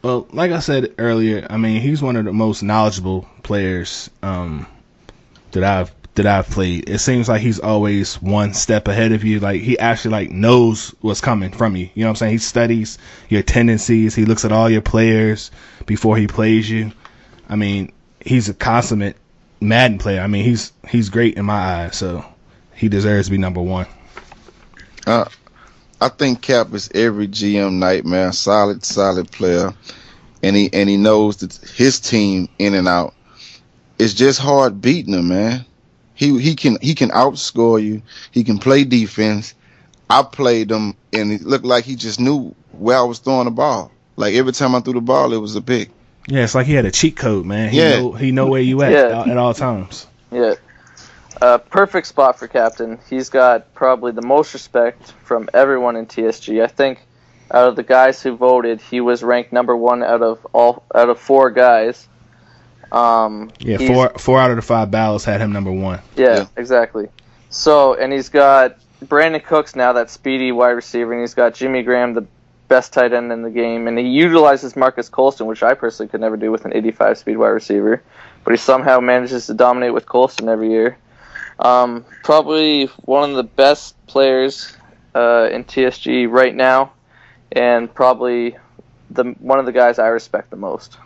Well, like I said earlier, I mean, he's one of the most knowledgeable players that I've played. It seems like he's always one step ahead of you. Like he actually knows what's coming from you. You know what I'm saying? He studies your tendencies. He looks at all your players before he plays you. I mean, he's a consummate Madden player. I mean, he's great in my eyes. So he deserves to be number 1. I think Cap is every GM nightmare. Solid player, and he knows that his team in and out. It's just hard beating him, man. He can outscore you. He can play defense. I played him, and it looked like he just knew where I was throwing the ball. Like every time I threw the ball, it was a pick. Yeah, it's like he had a cheat code, man. He know where you at at all times. Yeah. Perfect spot for captain. He's got probably the most respect from everyone in TSG. I think out of the guys who voted, he was ranked number 1 out of 4 guys. Four out of the 5 ballots had him number 1. Yeah, exactly. So, and he's got Brandon Cooks now, that speedy wide receiver, and he's got Jimmy Graham, the best tight end in the game, and he utilizes Marcus Colston, which I personally could never do with an 85 speed wide receiver, but he somehow manages to dominate with Colston every year. Probably one of the best players in TSG right now, and probably one of the guys I respect the most.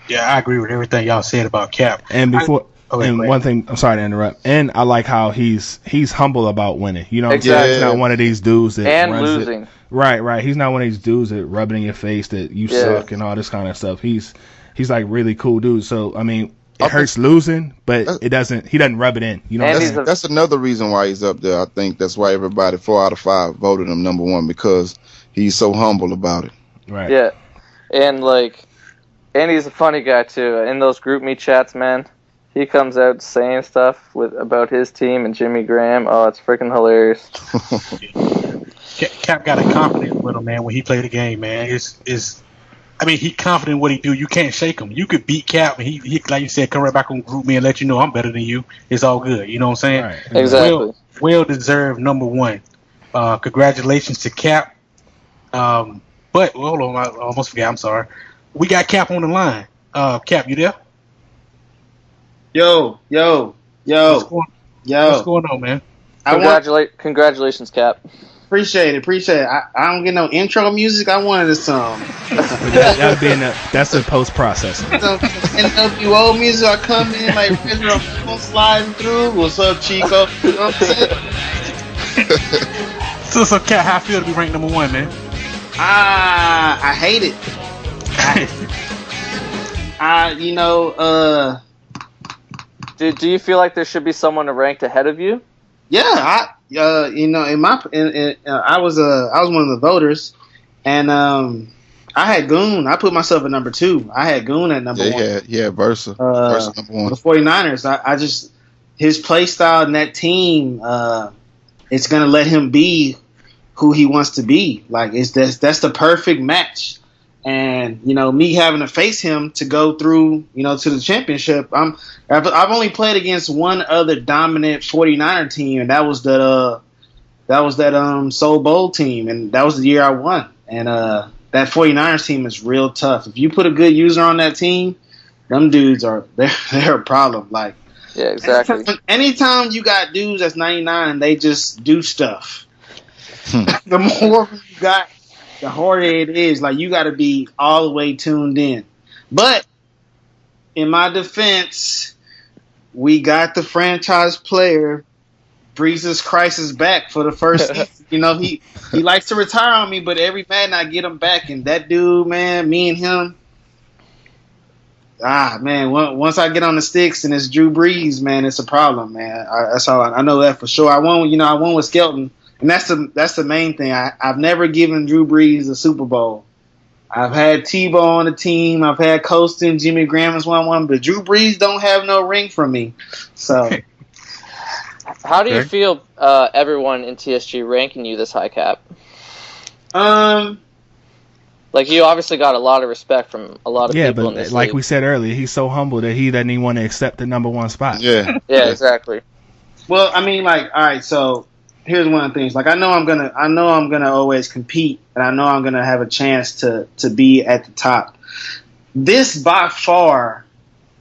Yeah, I agree with everything y'all said about Cap. And one thing, I'm sorry to interrupt. And I like how he's humble about winning. You know, exactly. He's not one of these dudes that runs losing. It. Right. He's not one of these dudes that rubbing in your face that you suck and all this kind of stuff. He's like really cool dude. So I mean, it hurts losing, but he doesn't rub it in. You know, that's another reason why he's up there. I think that's why everybody 4 out of 5 voted him number 1, because he's so humble about it. Right. Yeah, and he's a funny guy too. In those group me chats, man, he comes out saying stuff about his team and Jimmy Graham. Oh, it's freaking hilarious. Cap got a confidence with him, man. When he played the game, man, he confident in what he do. You can't shake him. You could beat Cap, and he like you said, come right back on group me and let you know I'm better than you. It's all good. You know what I'm saying? Right. Exactly. Well deserved number one. Congratulations to Cap. But hold on, I almost forgot. I'm sorry. We got Cap on the line. Cap, you there? Yo. What's going on, man? Congratulations, Cap. Appreciate it. I don't get no intro music. I wanted a song. That'd be that's the post processing. NWO music. I come in like I'm sliding through. What's up, Chico? You know what I'm saying? So Cap, how I feel to be ranked number one, man? I hate it. Do you feel like there should be someone ranked ahead of you? Yeah, I was one of the voters, and I had Goon. I put myself at number 2. I had Goon at number 1. Yeah, Versa number 1. The 49ers. I just his play style and that team. It's gonna let him be who he wants to be. Like that's the perfect match. And me having to face him to go through, to the championship. I've only played against one other dominant 49er team, and that was that Soul Bowl team, and that was the year I won. And that 49ers team is real tough. If you put a good user on that team, them dudes they're a problem. Like, yeah, exactly. Anytime you got dudes that's 99 and they just do stuff, the more you got, the harder it is. Like, you got to be all the way tuned in. But in my defense, we got the franchise player, Jesus Christ, is back for the first season. He likes to retire on me, but every Madden I get him back. And that dude, man, me and him, man, once I get on the sticks and it's Drew Brees, man, it's a problem, man. That's all I know that for sure. I won with Skelton. And that's the main thing. I've never given Drew Brees a Super Bowl. I've had Tebow on the team. I've had Colston, Jimmy Graham has won one, but Drew Brees don't have no ring from me. So, how do you feel everyone in TSG ranking you this high, Cap? Like, you obviously got a lot of respect from a lot of people in this like league. we said earlier, he's so humble that he doesn't even want to accept the number 1 spot. Yeah, exactly. Well, I mean, like, all right, so here's one of the things. Like, I know I'm gonna always compete, and I know I'm gonna have a chance to be at the top. This by far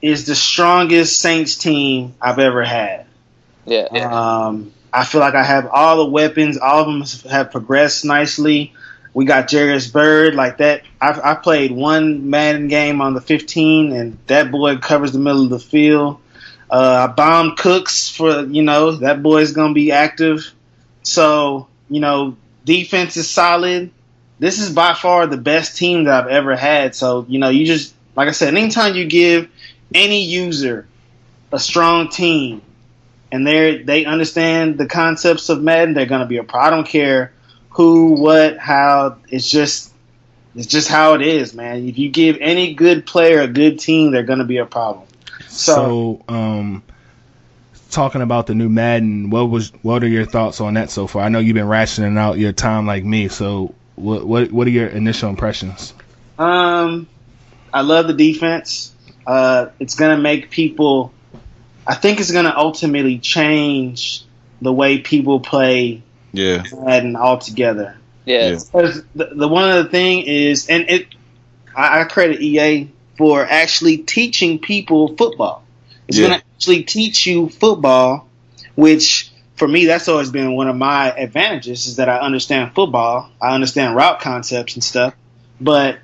is the strongest Saints team I've ever had. Yeah. I feel like I have all the weapons. All of them have progressed nicely. We got Jarvis Bird like that. I played one Madden game on the 15, and that boy covers the middle of the field. I bombed Cooks for that boy's gonna be active. So, defense is solid. This is by far the best team that I've ever had. So, you just, like I said, anytime you give any user a strong team and they understand the concepts of Madden, they're going to be a pro. I don't care who, what, how. It's just how it is, man. If you give any good player a good team, they're going to be a problem. So talking about the new Madden, what are your thoughts on that so far? I know you've been rationing out your time like me, so what are your initial impressions? I love the defense. It's gonna make people. I think it's gonna ultimately change the way people play Madden altogether. Yeah. Because the one other thing is, and I credit EA for actually teaching people football. It's going to actually teach you football, which for me, that's always been one of my advantages, is that I understand football. I understand route concepts and stuff. But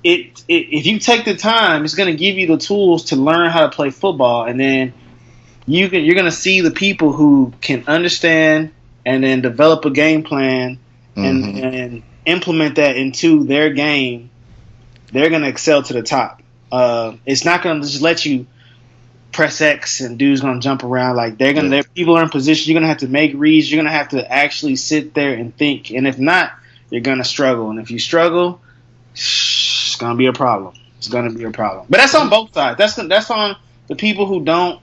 if you take the time, it's going to give you the tools to learn how to play football. And then you're going to see the people who can understand and then develop a game plan and implement that into their game. They're going to excel to the top. It's not going to just let you press X and dudes gonna jump around. Like people are in position. You're gonna have to make reads. You're gonna have to actually sit there and think. And if not, you're gonna struggle. And if you struggle, it's gonna be a problem. It's gonna be a problem. But that's on both sides. That's on the people who don't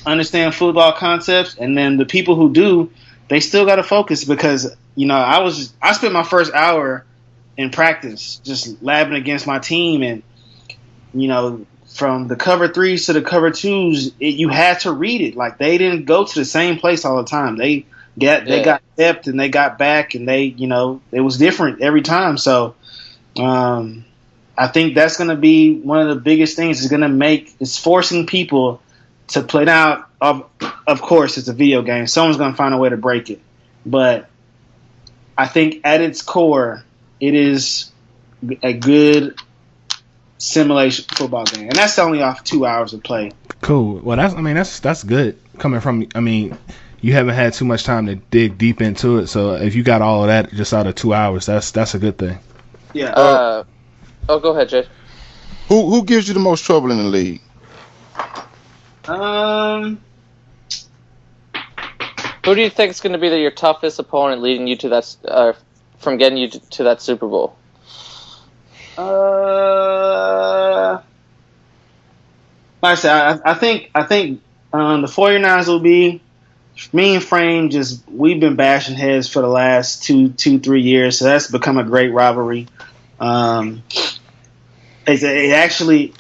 understand football concepts, and then the people who do. they still got to focus because I spent my first hour in practice just labbing against my team, and from the cover 3s to the cover 2s, you had to read it. Like, they didn't go to the same place all the time. They got depth and they got back, and it was different every time. So I think that's going to be one of the biggest things. It's forcing people to play. Now, of course, it's a video game. Someone's going to find a way to break it. But I think at its core, it is a good simulation football game, and that's only off 2 hours of play. Cool. Well, that's good coming from. You haven't had too much time to dig deep into it, so if you got all of that just out of 2 hours, that's a good thing. Yeah. Go ahead, Jay. Who gives you the most trouble in the league? Who do you think is going to be your toughest opponent leading you to that from getting you to that Super Bowl? Like I said, I think the 49ers will be. Me and Frame we've been bashing heads for the last 3 years, so that's become a great rivalry. It actually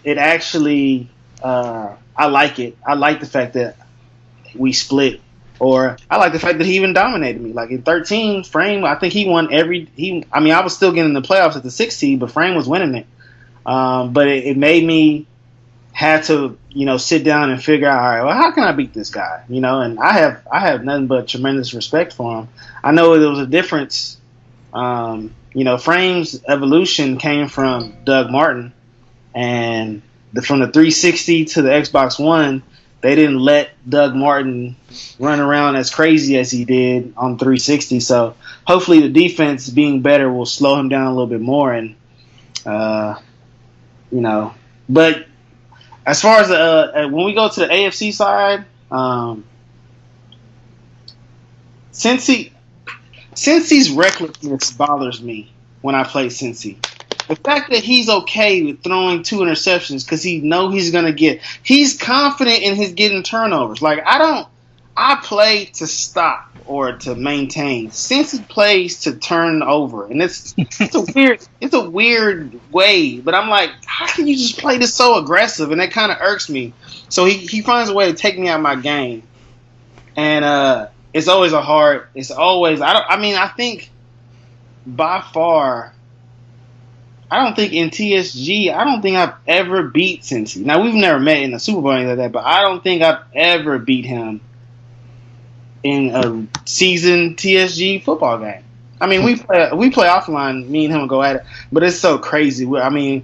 I like it. I like the fact that we split, or I like the fact that he even dominated me. Like in 13, Frame, I think he won I was still getting the playoffs at the 6th seed, but Frame was winning it. But it made me have to, sit down and figure out, all right, well, how can I beat this guy? And I have nothing but tremendous respect for him. I know there was a difference. Frame's evolution came from Doug Martin, and from the 360 to the Xbox One, they didn't let Doug Martin run around as crazy as he did on 360. So hopefully the defense being better will slow him down a little bit more. And, but as far as when we go to the AFC side, Cincy's recklessness bothers me when I play Cincy. The fact that he's okay with throwing 2 interceptions because he's confident in his getting turnovers. Like, I play to stop or to maintain. Cincy plays to turn over, and it's a weird way. But I'm like, how can you just play this so aggressive? And that kind of irks me. So he finds a way to take me out of my game, and it's always I think by far. I don't think in TSG, I've ever beat Cincy. Now, we've never met in a Super Bowl or anything like that, but I don't think I've ever beat him in a seasoned TSG football game. We play offline, me and him will go at it, but it's so crazy. We'll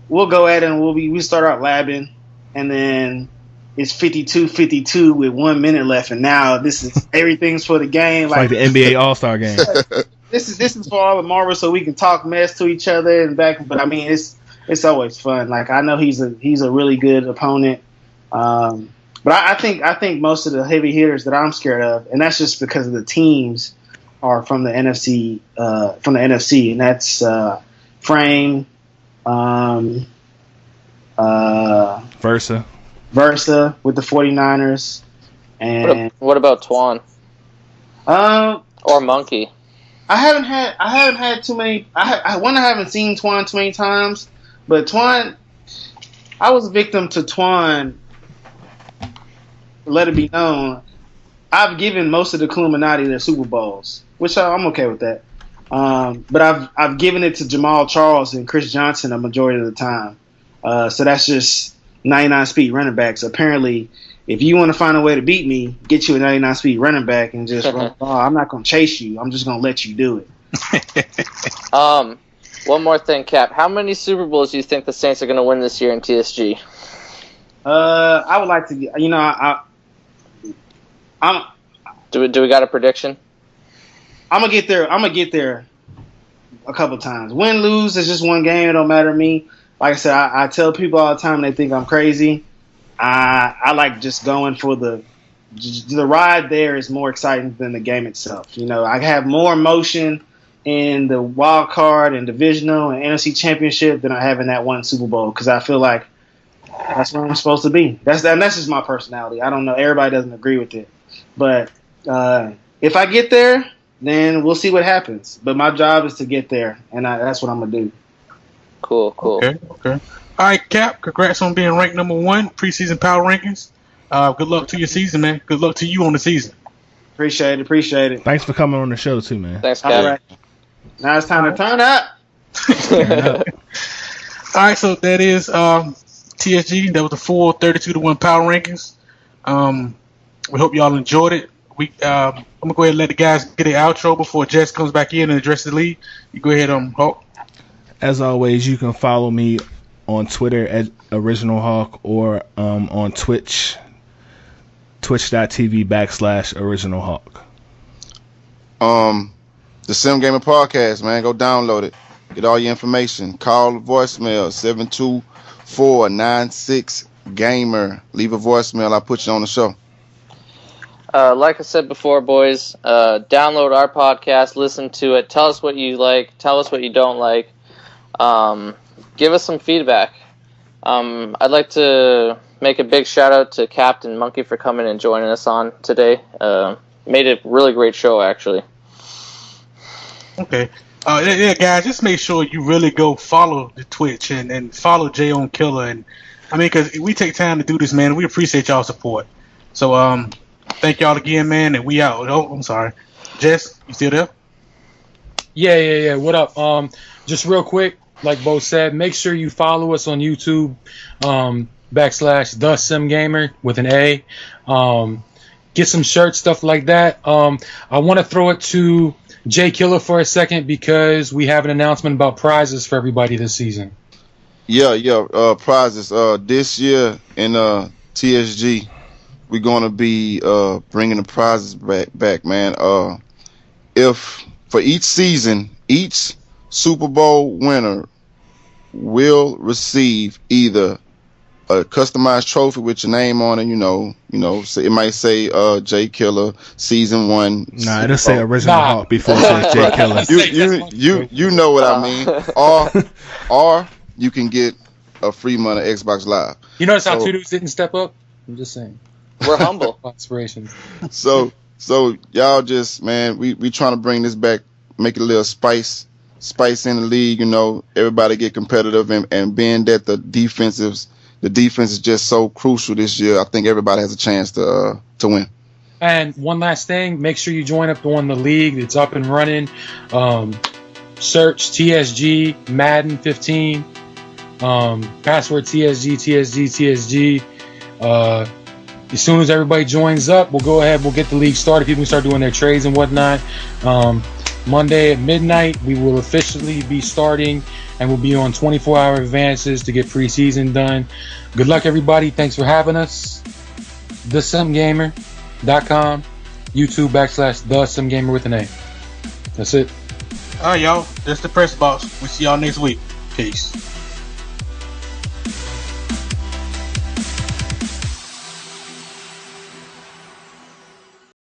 go at it and we start out labbing, and then it's 52-52 with 1 minute left, and now this is everything's for the game. It's like the NBA All-Star game. This is for all the Marvel, so we can talk mess to each other and back. But it's always fun. Like, I know he's a really good opponent, but I think most of the heavy hitters that I'm scared of, and that's just because of the teams, are from the NFC. And that's Frame, Versa with the 49ers, and what about Twan? Or Monkey? I haven't had too many. I haven't seen Twan too many times, but Twan, I was a victim to Twan. Let it be known, I've given most of the Illuminati their Super Bowls, which I'm okay with that. But I've given it to Jamal Charles and Chris Johnson a majority of the time. So that's just 99 speed running backs. Apparently, if you want to find a way to beat me, get you a 99 speed running back and just run. I'm not going to chase you. I'm just going to let you do it. One more thing, Cap. How many Super Bowls do you think the Saints are going to win this year in TSG? I would like to. Do we got a prediction? I'm gonna get there a couple times. Win, lose, it's just one game. It don't matter to me. Like I said, I tell people all the time they think I'm crazy. I like just going for the ride. There is more exciting than the game itself. I have more emotion in the wild card and divisional and NFC championship than I have in that one Super Bowl, because I feel like that's where I'm supposed to be. That's just my personality. I don't know. Everybody doesn't agree with it, but if I get there, then we'll see what happens. But my job is to get there, and that's what I'm gonna do. Cool. Okay. All right, Cap. Congrats on being ranked number 1 preseason power rankings. Good luck to your season, man. Good luck to you on the season. Appreciate it. Thanks for coming on the show too, man. Thanks, Cap. All right. Now it's time to turn up. All right, so that is TSG. That was the full 32-1 power rankings. We hope y'all enjoyed it. I'm gonna go ahead and let the guys get an outro before Jess comes back in and addresses the league. You go ahead, Hawk. As always, you can follow me on Twitter at Original Hawk or on Twitch, twitch.tv/Original Hawk. The Sim Gamer Podcast, man. Go download it. Get all your information. Call the voicemail 724-96-GAMER. Leave a voicemail. I'll put you on the show. Like I said before, boys, download our podcast, listen to it, tell us what you like, tell us what you don't like, give us some feedback. I'd like to make a big shout out to Captain Monkey for coming and joining us on today. Made a really great show, actually. Okay. Yeah, guys, just make sure you really go follow the Twitch and follow Jay on Killer. And I mean, because we take time to do this, man. We appreciate y'all support. So, thank y'all again, man, and we out. Oh, I'm sorry. Jess, you still there? Yeah. What up? Just real quick, like Bo said, make sure you follow us on YouTube, /The Sim Gamer with an A. Get some shirts, stuff like that. I want to throw it to Jay Killer for a second because we have an announcement about prizes for everybody this season. Yeah. Prizes. This year in TSG, we're gonna be bringing the prizes back, man. If for each season, each Super Bowl winner will receive either a customized trophy with your name on it, so it might say Jay Killer season 1. Nah, it'll say Original Hawk before it says Jay Killer. You know what I mean. Or you can get a free month of Xbox Live. You notice how 2 dudes didn't step up? I'm just saying. We're humble. Inspirations. So y'all just, man, we trying to bring this back, make it a little spice in the league. Everybody get competitive, and being that the defense is just so crucial this year, I think everybody has a chance to win. And one last thing, make sure you join up on the league. It's up and running. Search TSG Madden 15. Password TSG. As soon as everybody joins up, we'll go ahead, we'll get the league started. People can start doing their trades and whatnot. Monday at midnight, we will officially be starting, and we'll be on 24-hour advances to get preseason done. Good luck, everybody. Thanks for having us. TheSimGamer.com, YouTube /TheSimGamer with an A. That's it. All right, y'all. That's the Press Box. We'll see y'all next week. Peace.